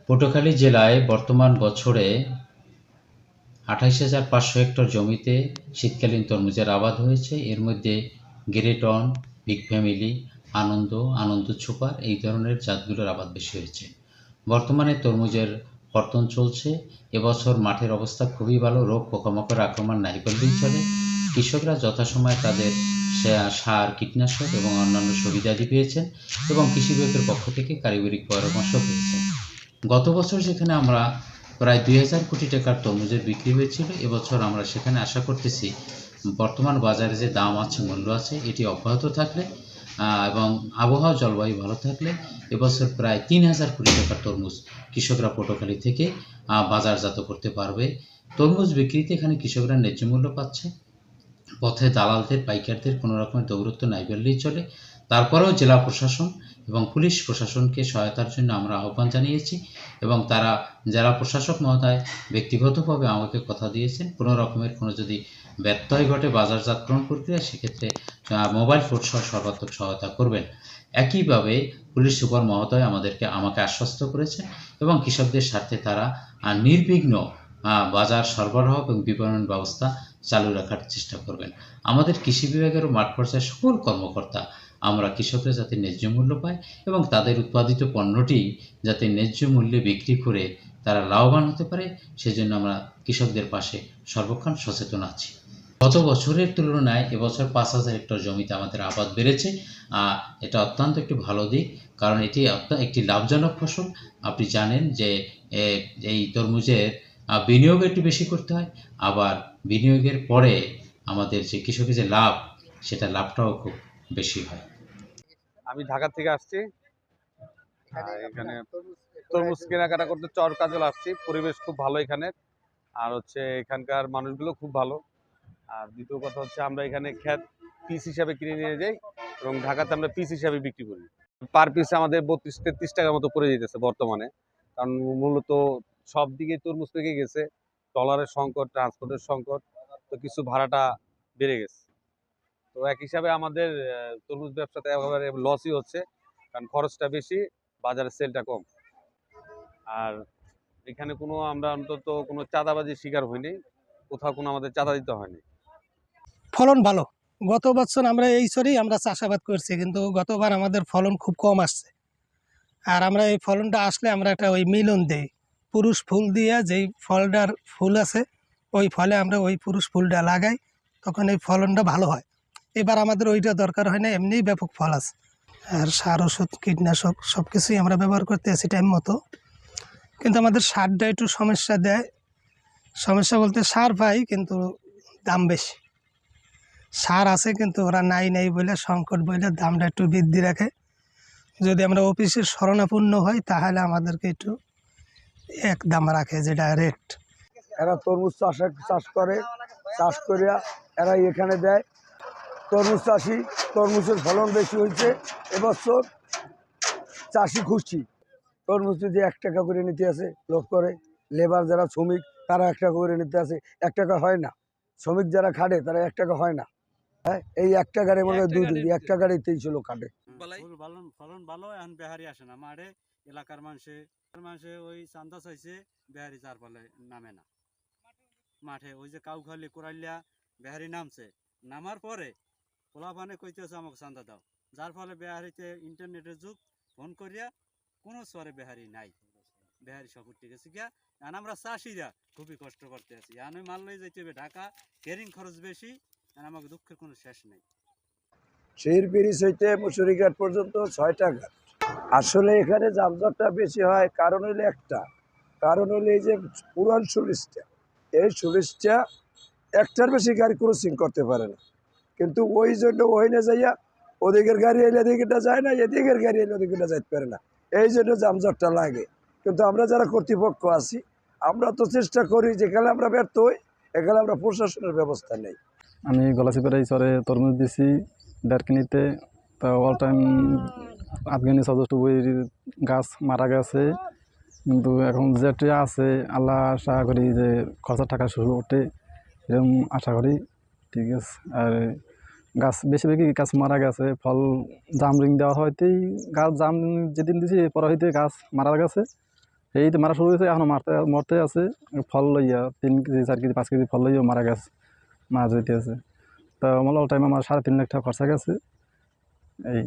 পটুয়াখালী জেলায় বর্তমান বছরে ২৮,৫০০ হেক্টর জমিতে শীতকালীন তরমুজের আবাদ হয়েছে। এর মধ্যে great on, big family, Ananda, Ananda super এই ধরনের জাতগুলোর আবাদ বেশি হয়েছে। বর্তমানে তরমুজের কর্তন চলছে। এবছর মাঠের অবস্থা খুবই ভালো, রোগ পোকামাকড়ের আক্রমণ নাই বললেই চলে। কৃষকরা যথাসময়ে তাদের সার, কীটনাশক এবং অন্যান্য সুবিধাদি পেয়েছেন এবং কৃষি বিভাগের পক্ষ থেকে কারিগরি পরামর্শ পেয়েছেন। গত বছর যেখানে আমরা প্রায় ২,০০০ কোটি টাকার তরমুজের বিক্রি হয়েছিল, এবছর আমরা সেখানে আশা করতেছি বর্তমান বাজারে যে দাম আছে, মূল্য আছে, এটি অব্যাহত থাকলে এবং আবহাওয়া জলবায়ু ভালো থাকলে এবছর প্রায় ৩,০০০ কোটি টাকার তরমুজ কৃষকরা পটুয়াখালী থেকে বাজারজাত করতে পারবে। তরমুজ বিক্রিতে এখানে কৃষকরা ন্যায্য মূল্য পাচ্ছে। পথে দালালদের, পাইকারদের কোনো রকমের দৌরত্ব নাই বললেই চলে। তারপরেও জেলা প্রশাসন এবং পুলিশ প্রশাসনকে সহায়তার জন্য আমরা আহ্বান জানিয়েছি এবং তারা, জেলা প্রশাসক মহোদয় ব্যক্তিগতভাবে আমাকে কথা দিয়েছেন কোনো রকমের কোনো যদি ব্যত্যয় ঘটে বাজারজাতকরণ প্রক্রিয়া, সেক্ষেত্রে মোবাইল ফোন সহ সর্বাত্মক সহায়তা করবেন। একইভাবে পুলিশ সুপার মহোদয় আমাকে আশ্বস্ত করেছেন এবং কৃষকদের স্বার্থে তারা নির্বিঘ্ন বাজার সরবরাহ এবং বিপণন ব্যবস্থা চালু রাখার চেষ্টা করবেন। আমাদের কৃষি বিভাগেরও মাঠ পর্যায়ে সকল কর্মকর্তা আমরা কৃষকরা যাতে ন্যায্য মূল্য পায় এবং তাদের উৎপাদিত পণ্যটি যাতে ন্যায্য মূল্যে বিক্রি করে তারা লাভবান হতে পারে, সেজন্য আমরা কৃষকদের পাশে সর্বক্ষণ সচেতন আছি। গত বছরের তুলনায় এবছর ৫,০০০ হেক্টর জমিতে আমাদের আবাদ বেড়েছে। এটা অত্যন্ত একটি ভালো দিক, কারণ এটি একটি লাভজনক ফসল। আপনি জানেন যে এই তরমুজের বিনিয়োগ একটু বেশি করতে হয়, আবার বিনিয়োগের পরে আমাদের যে কৃষকের যে লাভ, সেটা লাভটাও খুব বেশি হয়। আমি ঢাকা থেকে আসছি। এখানে তরমুজ কেনাকাটা করতে চর কাজল আসছি। পরিবেশ খুব ভালো এখানে, আর হচ্ছে এখানকার মানুষগুলো খুব ভালো। আর দ্বিতীয় কথা হচ্ছে আমরা এখানে খ্যাত পিস হিসাবে কিনে নিয়ে যাই এবং ঢাকাতে আমরা পিস হিসাবে বিক্রি করি। পার পিস আমাদের ৩২-৩৩ টাকার মতো পড়ে যেতেছে বর্তমানে, কারণ মূলত সব দিকে তরমুজ পেকে গেছে। ডলারের সংকট, ট্রান্সপোর্টের সংকট, তো কিছু ভাড়াটা বেড়ে গেছে। তো এক হিসাবে আমাদের তরমুজ ব্যবসাতে একেবারে লসই হচ্ছে, কারণ খরচটা বেশি, বাজারে সেলটা কম। আর এখানে আমরা অন্তত কোনো চাঁদাবাজির শিকার হইনি, কোথাও কোনো আমাদের চাঁদা দিতে হয়নি। ফলন ভালো। গত বছর আমরা এই সরেই আমরা চাষাবাদ করছি, কিন্তু গতবার আমাদের ফলন খুব কম আসছে। আর আমরা এই ফলনটা আসলে আমরা একটা ওই মিলন দেই, পুরুষ ফুল দিয়ে যেই ফলটার ফুল আছে ওই ফলে আমরা ওই পুরুষ ফুলটা লাগাই, তখন এই ফলনটা ভালো হয়। এবার আমাদের ওইটা দরকার হয় না, এমনিই ব্যাপক ফল আছে। আর সার, ওষুধ, কীটনাশক সব কিছুই আমরা ব্যবহার করতে আছি টাইম মতো, কিন্তু আমাদের সারটা একটু সমস্যা দেয়। সমস্যা বলতে সার পাই কিন্তু দাম বেশি। সার আছে কিন্তু ওরা নাই বলে, সংকট বলে দামটা একটু বৃদ্ধি রাখে। যদি আমরা অফিসের শরণাপন্ন হই তাহলে আমাদেরকে একটু এক দাম রাখে, যেটা রেট। এরা তরমুজ চাষ করে, চাষ করিয়া এরা এখানে দেয়। তরমুজ চাষি, তরমুজের ফলন বেশি হয়েছে এবছর, চাষি খুশি। তরমুজ যদি ১ টাকা করে নিতে আসে লোক করে, লেবার যারা শ্রমিক তারা ১ টাকা করে নিতে আসে, ১ টাকা হয় না। শ্রমিক যারা খাটে তারা ১ টাকা হয় না। হ্যাঁ, এই ১ টাকারে মনে হয় ১ টাকারই ২৩ লোক খাটে। ফলন ভালো, এখন বেহারি আসে না মাঠে। এলাকার মানুষে ওই চান্দা চাইছে, বেহারি যার ফলে নামে না মাঠে। ওই যে কাউখালি কোরাইলিয়া বেহারি নামছে, নামার পরে পোলাপানে কইতেছে আমাকে চান্দা দাও, যার ফলে বেহারিতে ইন্টারনেটের যুগ, ফোন করিয়া কোনো চরে বেহারি নাই, বেহারি সব উঠে গেছে গিয়া। এখন আমরা চাষিরা খুবই কষ্ট করতে আছি। আমি মাল লই যাইতে হবে ঢাকা, ক্যারিং খরচ বেশি, আমাকে দুঃখের কোনো শেষ নেই। শহর ব্রিজ হইতে মুসুরিঘাট পর্যন্ত ৬টা ঘাট। আসলে এখানে যানজটটা বেশি হয় কারণ হইলে একটা, কারণ হইলে এই যে পুরান সুলিশটা, এই সুলিশটা একটার বেশি গাড়ি ক্রসিং করতে পারে না, কিন্তু ওই জন্য ওইনে যাইয়া ওদিকের গাড়ি এলে এদিকেটা যায় না, এদিকের গাড়ি এলে ওদিকেটা যাইতে পারে না, এই জন্য যানজটটা লাগে। কিন্তু আমরা যারা কর্তৃপক্ষ আছি, আমরা তো চেষ্টা করি, যেখানে আমরা ব্যর্থ হই এখানে আমরা প্রশাসনের ব্যবস্থা নেই। আমি গলাচিপাড়া এই চরে তরমুজ দিছি দেড়কিনিতে, তা অল টাইম আফগানি সদস্যবই গাছ মারা গেছে, কিন্তু এখন যেটা আছে আল্লাহ আশা করি যে খরচার টাকা শুরু ওঠে, এরকম আশা করি। ঠিক আছে। আর গাছ বেশিরভাগই গাছ মারা গেছে, ফল জাম রিং দেওয়া হয়তেই গাছ জাম যেদিন দিছি পরে হইতে গাছ মারা গেছে, এই তো মারা শুরু হয়েছে, এখনো মরতে আছে। ফল লইয়া 3 কেজি 4 কেজি 5 কেজি ফল লইয়া মারা যেতে আছে। তা আমার অল টাইম আমার 3.5 লাখ টাকা খরচা গেছে এই।